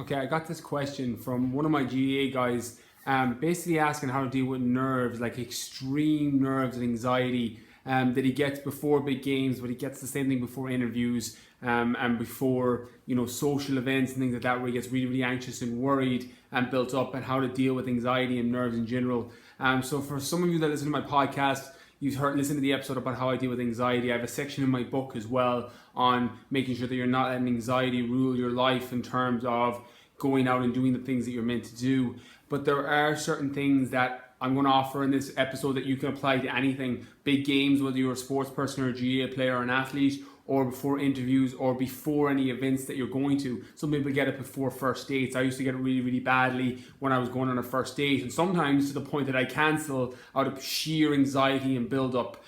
Okay, I got this question from one of my GA guys, basically asking how to deal with nerves, like extreme nerves and anxiety that he gets before big games, but he gets the same thing before interviews and before social events and things like that, where he gets really, really anxious and worried and built up, and how to deal with anxiety and nerves in general. So for some of you that listen to my podcast, you've listened to the episode about how I deal with anxiety. I have a section in my book as well on making sure that you're not letting anxiety rule your life in terms of going out and doing the things that you're meant to do. But there are certain things that I'm going to offer in this episode that you can apply to anything. Big games, whether you're a sports person or a GA player or an athlete, or before interviews, or before any events that you're going to. Some people get it before first dates. I used to get it really, really badly when I was going on a first date, and sometimes to the point that I cancel out of sheer anxiety and build up.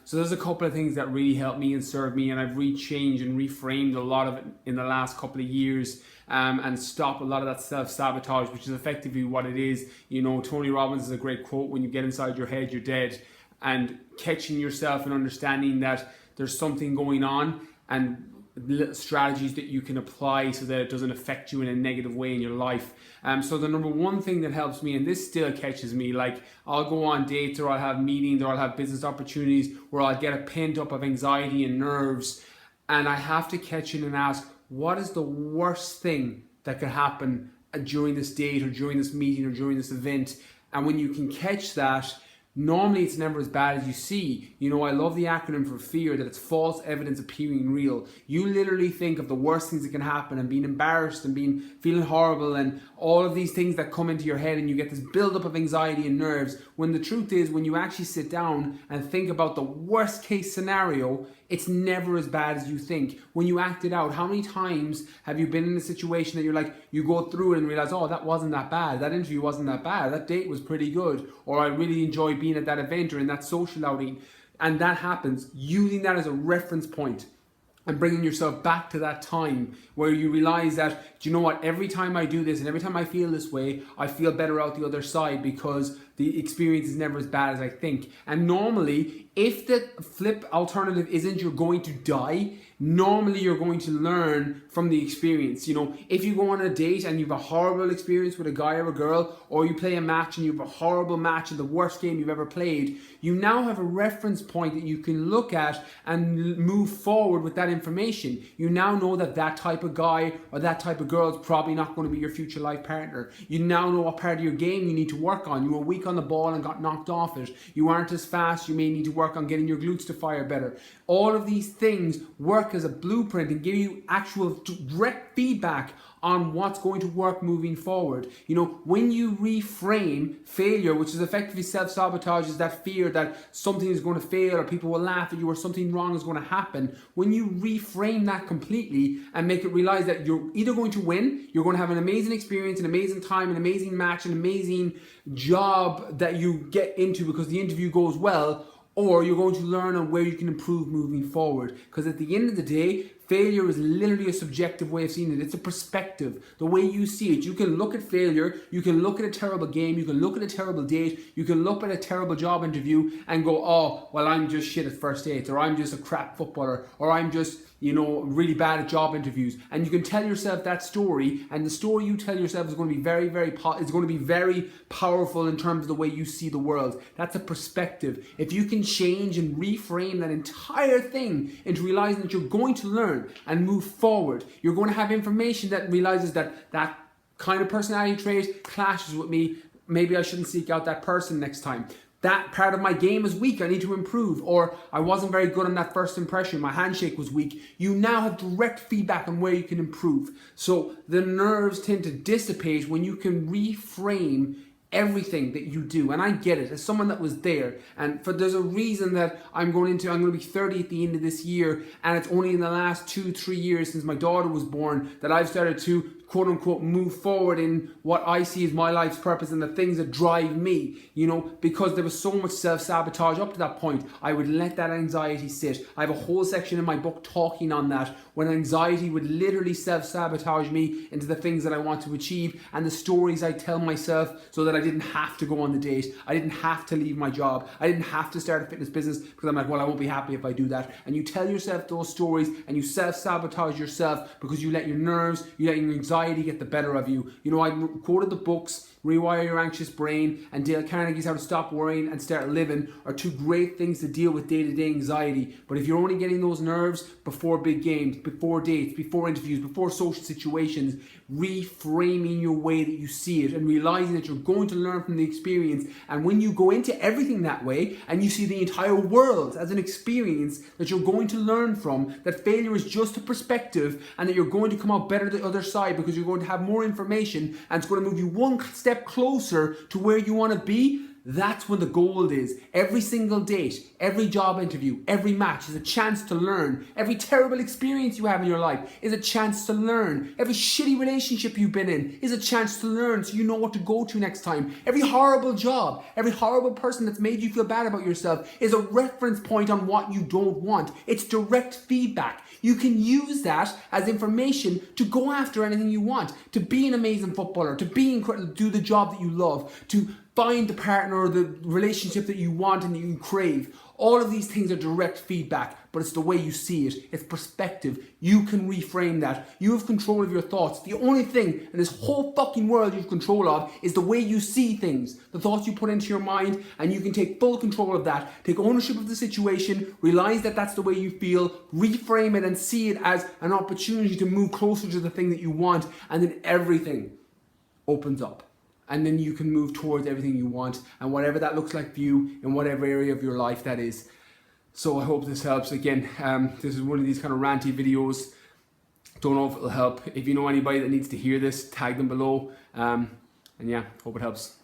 So there's a couple of things that really helped me and served me, and I've rechanged and reframed a lot of it in the last couple of years, and stop a lot of that self-sabotage, which is effectively what it is. Tony Robbins has a great quote: when you get inside your head, you're dead. And catching yourself and understanding that there's something going on, and little strategies that you can apply so that it doesn't affect you in a negative way in your life. So the number one thing that helps me, and this still catches me, like I'll go on dates, or I'll have meetings, or I'll have business opportunities where I'll get a pent up of anxiety and nerves, and I have to catch it and ask, what is the worst thing that could happen during this date, or during this meeting, or during this event? And when you can catch that, normally it's never as bad as you see. I love the acronym for fear, that it's false evidence appearing real. You literally think of the worst things that can happen, and being embarrassed and feeling horrible, and all of these things that come into your head, and you get this buildup of anxiety and nerves, when the truth is, when you actually sit down and think about the worst case scenario, it's never as bad as you think. When you act it out, how many times have you been in a situation that you're like, you go through it and realize, oh, that wasn't that bad, that interview wasn't that bad, that date was pretty good, or I really enjoyed being at that event or in that social outing. And that happens, using that as a reference point and bringing yourself back to that time where you realize that, do you know what, every time I do this and every time I feel this way, I feel better out the other side, because the experience is never as bad as I think. And normally, if the flip alternative isn't you're going to die, normally you're going to learn from the experience. If you go on a date and you have a horrible experience with a guy or a girl, or you play a match and you have a horrible match in the worst game you've ever played, you now have a reference point that you can look at and move forward with that information. You now know that that type of guy or that type of girl is probably not going to be your future life partner. You now know what part of your game you need to work on. You were weak on the ball and got knocked off it. You aren't as fast. You may need to work on getting your glutes to fire better. All of these things work as a blueprint and give you actual direct feedback on what's going to work moving forward. When you reframe failure, which is effectively self-sabotage, is that fear that something is going to fail, or people will laugh at you, or something wrong is going to happen. When you reframe that completely and make it realize that you're either going to win, you're going to have an amazing experience, an amazing time, an amazing match, an amazing job that you get into because the interview goes well, or you're going to learn on where you can improve moving forward. Because at the end of the day, failure is literally a subjective way of seeing it. It's a perspective, the way you see it. You can look at failure, you can look at a terrible game, you can look at a terrible date, you can look at a terrible job interview and go, oh, well, I'm just shit at first dates, or I'm just a crap footballer, or I'm just really bad at job interviews. And you can tell yourself that story, and the story you tell yourself is going to be very powerful in terms of the way you see the world. That's a perspective. If you can change and reframe that entire thing into realizing that you're going to learn and move forward, you're going to have information that realizes that that kind of personality trait clashes with me. Maybe I shouldn't seek out that person next time. That part of my game is weak, I need to improve. Or I wasn't very good on that first impression, my handshake was weak. You now have direct feedback on where you can improve. So the nerves tend to dissipate when you can reframe everything that you do. And I get it, as someone that was there, and there's a reason that I'm going to be 30 at the end of this year, and it's only in the last 2-3 years since my daughter was born that I've started to quote unquote move forward in what I see as my life's purpose and the things that drive me, because there was so much self-sabotage up to that point. I would let that anxiety sit. I have a whole section in my book talking on that, when anxiety would literally self-sabotage me into the things that I want to achieve, and the stories I tell myself so that I didn't have to go on the date, I didn't have to leave my job, I didn't have to start a fitness business, because I'm like, well, I won't be happy if I do that. And you tell yourself those stories and you self-sabotage yourself because you let your nerves, you let your anxiety anxiety get the better of you. You know, I quoted the books, Rewire Your Anxious Brain and Dale Carnegie's How to Stop Worrying and Start Living are two great things to deal with day-to-day anxiety. But if you're only getting those nerves before big games, before dates, before interviews, before social situations, reframing your way that you see it and realizing that you're going to learn from the experience. And when you go into everything that way and you see the entire world as an experience that you're going to learn from, that failure is just a perspective and that you're going to come out better the other side because you're going to have more information and it's going to move you one step closer to where you want to be, that's when the gold is. Every single date, every job interview, every match is a chance to learn. Every terrible experience you have in your life is a chance to learn. Every shitty relationship you've been in is a chance to learn so you know what to go to next time. Every horrible job, every horrible person that's made you feel bad about yourself is a reference point on what you don't want. It's direct feedback. You can use that as information to go after anything you want, to be an amazing footballer, to be incredible, do the job that you love, to find the partner or the relationship that you want and you crave. All of these things are direct feedback, but it's the way you see it. It's perspective. You can reframe that. You have control of your thoughts. The only thing in this whole fucking world you have control of is the way you see things. The thoughts you put into your mind, and you can take full control of that. Take ownership of the situation, realize that that's the way you feel, reframe it and see it as an opportunity to move closer to the thing that you want, and then everything opens up. And then you can move towards everything you want and whatever that looks like for you in whatever area of your life that is. So I hope this helps. Again, this is one of these kind of ranty videos. Don't know if it'll help. If you know anybody that needs to hear this, tag them below. And yeah, hope it helps.